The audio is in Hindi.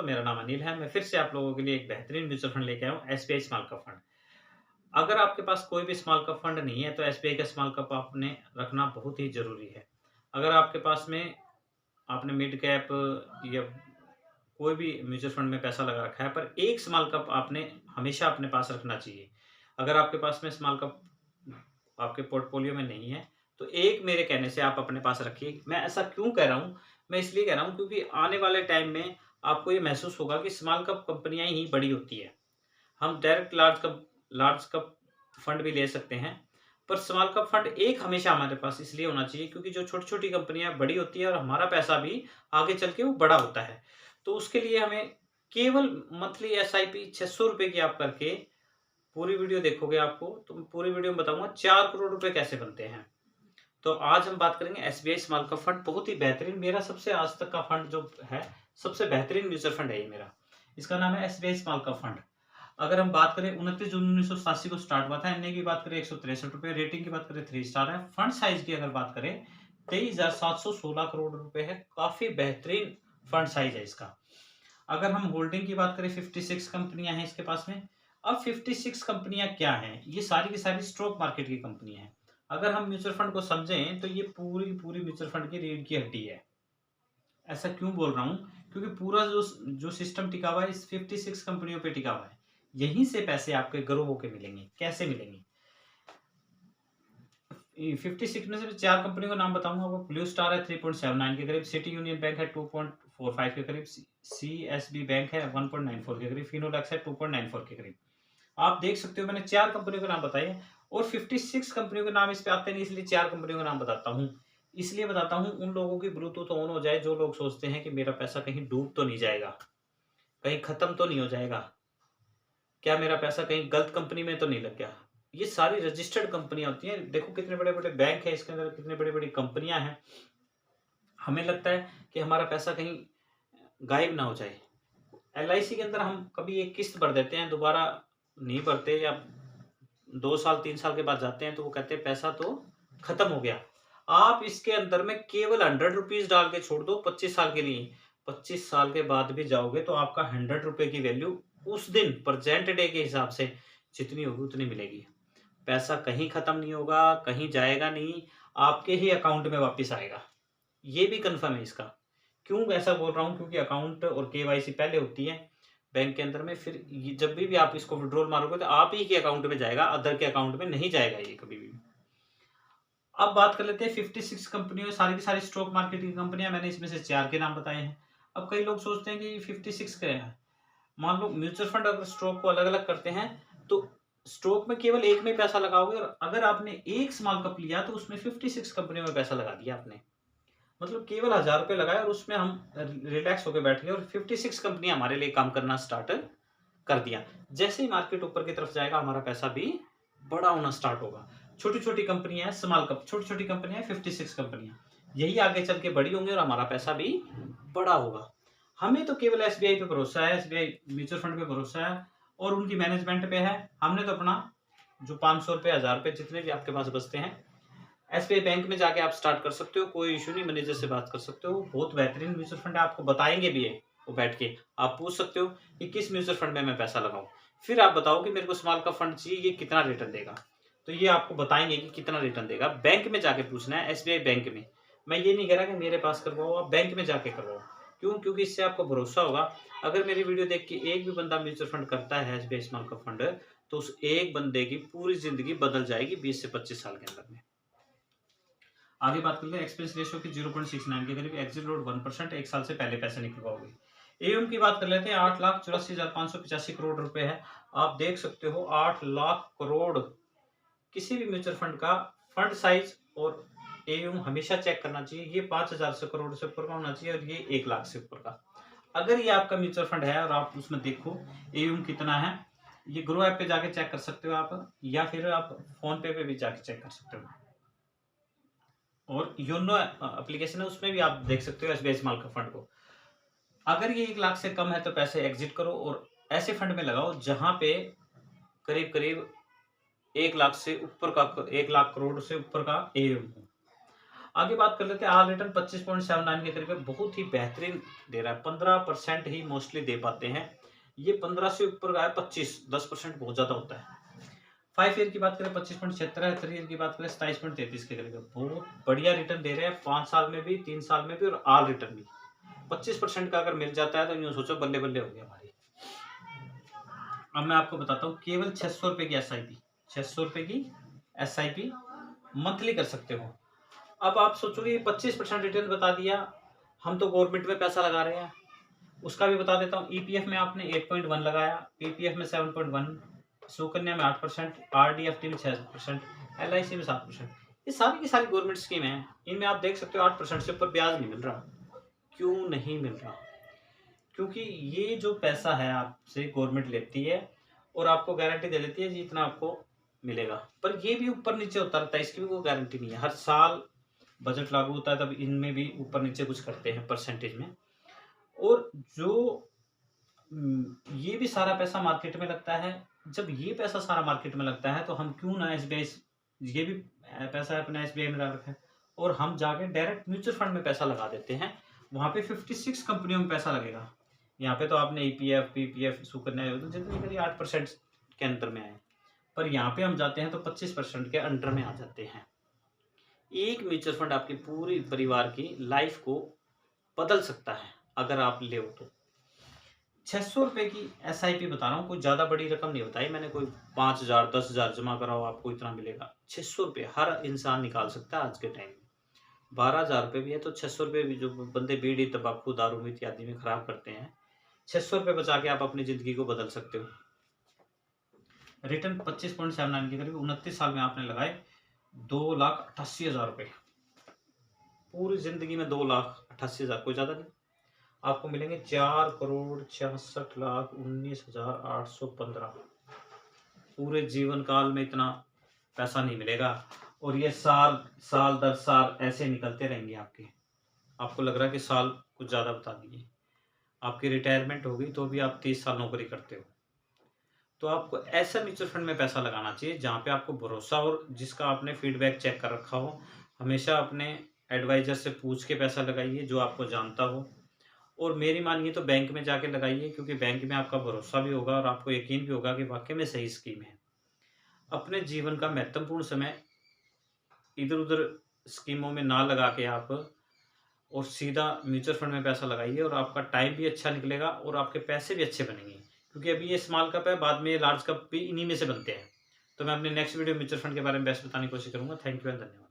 मेरा नाम अनिल है। मैं फिर से आप लोगों के लिए एक बेहतरीन म्यूचुअल फंड लेके आया हूँ, एसबीआई स्मॉल कैप फंड। अगर आपके पास कोई भी स्मॉल कैप फंड नहीं है, तो एसबीआई का स्मॉल कैप आपने रखना बहुत ही ज़रूरी है। अगर आपके पास में आपने मिड कैप या कोई भी म्यूचुअल फंड में पैसा लगा रखा है, पर एक स्मॉल कैप आपने हमेशा अपने पास रखना चाहिए। अगर आपके पास में स्मॉल कैप आपके पोर्टफोलियो में नहीं है, तो एक मेरे कहने से आप अपने पास रखिए। मैं ऐसा क्यों कह रहा हूँ? मैं इसलिए कह रहा हूँ क्योंकि आने वाले टाइम में आपको ये महसूस होगा कि स्मॉल कैप कंपनियाँ ही बड़ी होती है। हम डायरेक्ट लार्ज कैप फंड भी ले सकते हैं, पर स्मॉल कैप फंड एक हमेशा हमारे पास इसलिए होना चाहिए क्योंकि जो छोटी-छोटी कंपनियाँ बड़ी होती है और हमारा पैसा भी आगे चल के वो बड़ा होता है। तो उसके लिए हमें केवल मंथली एसआईपी ₹600 की आप करके पूरी वीडियो देखोगे आपको, तो मैं पूरी वीडियो में बताऊँगा 4 करोड़ रुपए कैसे बनते हैं। तो आज हम बात करेंगे एसबीआई स्मॉल कैप फंड, बहुत ही बेहतरीन, मेरा सबसे आज तक का फंड जो है, सबसे बेहतरीन म्यूचुअल फंड है ये मेरा। इसका नाम है एसबीआई स्मॉल कैप फंड। अगर हम बात करें 29 जून 1987 को स्टार्ट हुआ था। एनए की बात करें ₹163, रेटिंग की बात करें 3 स्टार है। फंड साइज की अगर बात करें 23,716 करोड़ रुपए है। काफ़ी बेहतरीन फंड साइज है इसका। अगर हम होल्डिंग की बात करें 56 कंपनियां हैं इसके पास में। अब 56 कंपनियां क्या हैं? ये सारी की सारी स्टॉक मार्केट की कंपनियां हैं। अगर हम म्यूचुअल फंड को समझें तो ये पूरी पूरी म्यूचुअल फंड की रीढ़ की हड्डी है। ऐसा क्यों बोल रहा हूँ? क्योंकि पूरा जो जो सिस्टम टिका हुआ है इस 56 कंपनियों पे टिका हुआ है। यहीं से पैसे आपके ग्रो होके मिलेंगे। कैसे मिलेंगे? 56 में से 4 कंपनियों का नाम बताऊंगा आपको। ब्लू स्टार है 3.79 के करीब, सिटी यूनियन बैंक है 2.45 के करीब, सीएसबी बैंक है 1.94 के करीब, फिनोलेक्स है 2.94 के करीब। आप देख सकते हो मैंने 4 कंपनियों के नाम बताए और 56 कंपनियों के नाम इस पे आते नहीं, इसलिए 4 कंपनियों का नाम बताता हूँ। इसलिए बताता हूँ उन लोगों की ब्लूटूथ ऑन हो जाए जो लोग सोचते हैं कि मेरा पैसा कहीं डूब तो नहीं जाएगा, कहीं खत्म तो नहीं हो जाएगा, क्या मेरा पैसा कहीं गलत कंपनी में तो नहीं लग गया। ये सारी रजिस्टर्ड कंपनियां होती हैं। देखो कितने बड़े बड़े बैंक है इसके अंदर, कितने बड़ी बड़ी कंपनियां हैं। हमें लगता है कि हमारा पैसा कहीं गायब ना हो जाए। एलआईसी के अंदर हम कभी एक किस्त भर देते हैं, दोबारा नहीं भरते या 2 साल 3 साल के बाद जाते हैं तो वो कहते हैं पैसा तो खत्म हो गया। आप इसके अंदर में केवल 100 रुपीज डाल के छोड़ दो 25 साल के लिए। 25 साल के बाद भी जाओगे तो आपका 100 रुपए की वैल्यू उस दिन प्रेजेंट डे के हिसाब से जितनी होगी उतनी मिलेगी। पैसा कहीं खत्म नहीं होगा, कहीं जाएगा नहीं, आपके ही अकाउंट में वापस आएगा। ये भी कन्फर्म है इसका। क्यों ऐसा बोल रहा हूँ? क्योंकि अकाउंट और केवाईसी पहले होती है बैंक के अंदर में, फिर जब भी आप इसको विड्रॉल मारोगे तो आप ही के अकाउंट में जाएगा, अदर के अकाउंट में नहीं जाएगा ये कभी भी। अब बात कर लेते हैं 56 कंपनियों, सारी की सारी स्टॉक मार्केट की कंपनियां, मैंने इसमें से 4 के नाम बताए हैं। अब कई लोग सोचते हैं कि 56 क्या है। मान लो म्यूचुअल फंड अगर स्टॉक को अलग अलग करते हैं तो स्टॉक में केवल एक में पैसा लगाओगे, और अगर आपने एक स्मॉल कप लिया तो उसमें 56 कंपनियों में पैसा लगा दिया आपने। मतलब केवल ₹1000 लगाए और उसमें हम रिलैक्स होकर बैठ गए और 56 कंपनियां हमारे लिए काम करना स्टार्ट कर दिया। जैसे ही मार्केट ऊपर की तरफ जाएगा हमारा पैसा भी बड़ा होना स्टार्ट होगा। छोटी-छोटी कंपनियां हैं स्मॉल कैप, छोटी-छोटी कंपनियां हैं 56 कंपनियां। यही आगे चल के बड़ी होंगी और हमारा पैसा भी बड़ा होगा। हमें तो केवल एसबीआई पे भरोसा है, एसबीआई म्यूचुअल फंड पे भरोसा है और उनकी मैनेजमेंट पे है। हमने तो अपना जो ₹500 ₹1000 जितने भी आपके पास बचते हैं, एसबीआई बैंक में जाके आप स्टार्ट कर सकते हो, कोई इश्यू नहीं, मैनेजर से बात कर सकते हो। बहुत बेहतरीन म्यूचुअल फंड है, आपको बताएँगे भी ये वो बैठ के। आप पूछ सकते हो कि किस म्यूचुअल फंड में मैं पैसा लगाऊँ। फिर आप बताओ कि मेरे को स्मॉल कैप फंड चाहिए, ये कितना रिटर्न देगा? तो ये आपको बताएँगे कि कितना रिटर्न देगा। बैंक में जाके पूछना है, एसबीआई बैंक में। मैं ये नहीं कह रहा कि मेरे पास करवाओ, आप बैंक में जाके करवाओ। क्यों? क्योंकि इससे आपको भरोसा होगा। अगर मेरी वीडियो देख के एक भी बंदा म्यूचुअल फंड करता है, एसबीआई स्मॉल कैप फंड, तो उस एक बंदे की पूरी ज़िंदगी बदल जाएगी 20 से 25 साल के अंदर में। आगे बात करते हैं एक्सपेंस रेशियो की 0.69 के करीब, एग्जिट रेट 1%, 1 साल से पहले पैसे निकलवाओगे। एयूएम की बात कर लेते हैं, 8,84,585 करोड़ रुपए है। आप देख सकते हो 8 लाख करोड़ किसी भी म्यूचुअल फंड का फंड साइज और एयूएम हमेशा चेक करना चाहिए। ये 5,000 से करोड़ से ऊपर का होना चाहिए और ये 1 लाख से ऊपर का। अगर ये आपका म्यूचुअल फंड है और आप उसमें देखो एयूएम कितना है, ये ग्रो ऐप पे जाके चेक कर सकते हो आप, या फिर आप फोन पे भी जाके चेक कर सकते हो। और योनो एप्लीकेशन है, उसमें भी आप देख सकते हो एसबीआई स्मॉल कैप फंड को। अगर ये 1 लाख से कम है तो पैसे एग्जिट करो और ऐसे फंड में लगाओ जहां पे करीब करीब 1 लाख से ऊपर का 1 लाख करोड़ से ऊपर का एयूएम हो। आगे बात कर लेते हैं, आर रिटर्न 25.79 के करीब बहुत ही बेहतरीन दे रहा है, 15% ही मोस्टली दे पाते हैं। ये 15 से ऊपर का है 25, 10% बहुत ज्यादा होता है। 5 ईयर की बात करें 25.76 है, 3 ईयर की बात करें 27.33 के करीब बहुत बढ़िया रिटर्न दे रहे हैं, 5 साल में भी, 3 साल में भी, और आल रिटर्न भी 25% का अगर मिल जाता है तो यूं सोचो बल्ले बल्ले हो गया हमारी। अब मैं आपको बताता हूँ, केवल 600 रुपए की SIP, 600 रुपए की SIP मंथली कर सकते हो। अब आप सोचोगे 25% रिटर्न बता दिया, हम तो गवर्नमेंट में पैसा लगा रहे हैं, उसका भी बता देता हूँ। EPF में आपने 8.1 लगाया, PPF में 7.1, सुकन्या में 8%, RDFT में 6%, LIC में 7%। ये सारी की सारी गवर्नमेंट स्कीम है, इनमें आप देख सकते हो 8% से ऊपर ब्याज नहीं मिल रहा। क्यों नहीं मिल रहा? क्योंकि ये जो पैसा है आपसे गवर्नमेंट लेती है और आपको गारंटी दे देती है जी इतना आपको मिलेगा, पर ये भी ऊपर नीचे होता रहता है, इसकी भी कोई गारंटी नहीं है। हर साल बजट लागू होता है तब इनमें भी ऊपर नीचे कुछ करते हैं परसेंटेज में। और जो ये भी सारा पैसा मार्केट में लगता है। जब ये पैसा सारा मार्केट में लगता है तो हम क्यों ना SBI, ये भी पैसा अपना SBI में डाल रखा है, और हम जाके डायरेक्ट म्यूचुअल फंड में पैसा लगा देते हैं। वहां पे 56 कंपनियों में पैसा लगेगा, यहाँ पे तो आपने EPF PPF सुकन्या तो जितनी करी 8% के अंदर में आए, पर यहाँ पे हम जाते हैं तो 25% के अंडर में आ जाते हैं। एक म्यूचुअल फंड आपके पूरी परिवार की लाइफ को बदल सकता है अगर आप ले तो। 600 रुपए की SIP बता रहा हूँ, कोई ज्यादा बड़ी रकम नहीं बताई मैंने, कोई 5,000 10,000 जमा कराओ आपको इतना मिलेगा। 600 रुपये हर इंसान निकाल सकता है आज के टाइम में। 12,000 रुपये भी है तो 600 रुपये भी, जो बंदे बीड़ी तंबाकू दारू इत्यादि में खराब करते हैं, 600 रुपये बचा के आप अपनी जिंदगी को बदल सकते हो। रिटर्न 25.79 के करीब 29 साल में आपने लगाए 2,88,000 रुपये, पूरी जिंदगी में 2,88,000, कोई ज्यादा नहीं। आपको मिलेंगे 4,66,19,815। पूरे जीवन काल में इतना पैसा नहीं मिलेगा, और ये साल साल दर साल ऐसे निकलते रहेंगे आपके। आपको लग रहा है कि साल कुछ ज्यादा बता दिए, आपकी रिटायरमेंट होगी तो भी आप 30 साल नौकरी करते हो। तो आपको ऐसा म्यूचुअल फंड में पैसा लगाना चाहिए जहाँ पे आपको भरोसा और जिसका आपने फीडबैक चेक कर रखा हो। हमेशा अपने एडवाइजर से पूछ के पैसा लगाइए जो आपको जानता हो, और मेरी मानिए तो बैंक में जाके लगाइए, क्योंकि बैंक में आपका भरोसा भी होगा और आपको यकीन भी होगा कि वाकई में सही स्कीम है। अपने जीवन का महत्वपूर्ण समय इधर उधर स्कीमों में ना लगा के आप और सीधा म्यूचुअल फंड में पैसा लगाइए, और आपका टाइम भी अच्छा निकलेगा और आपके पैसे भी अच्छे बनेंगे। क्योंकि अभी ये स्मॉल कप है, बाद में ये लार्ज कप भी इन्हीं में से बनते हैं। तो मैं अपने नेक्स्ट वीडियो म्यूचुअल फंड के बारे में बेस्ट बताने की कोशिश करूंगा। थैंक यू एंड धन्यवाद।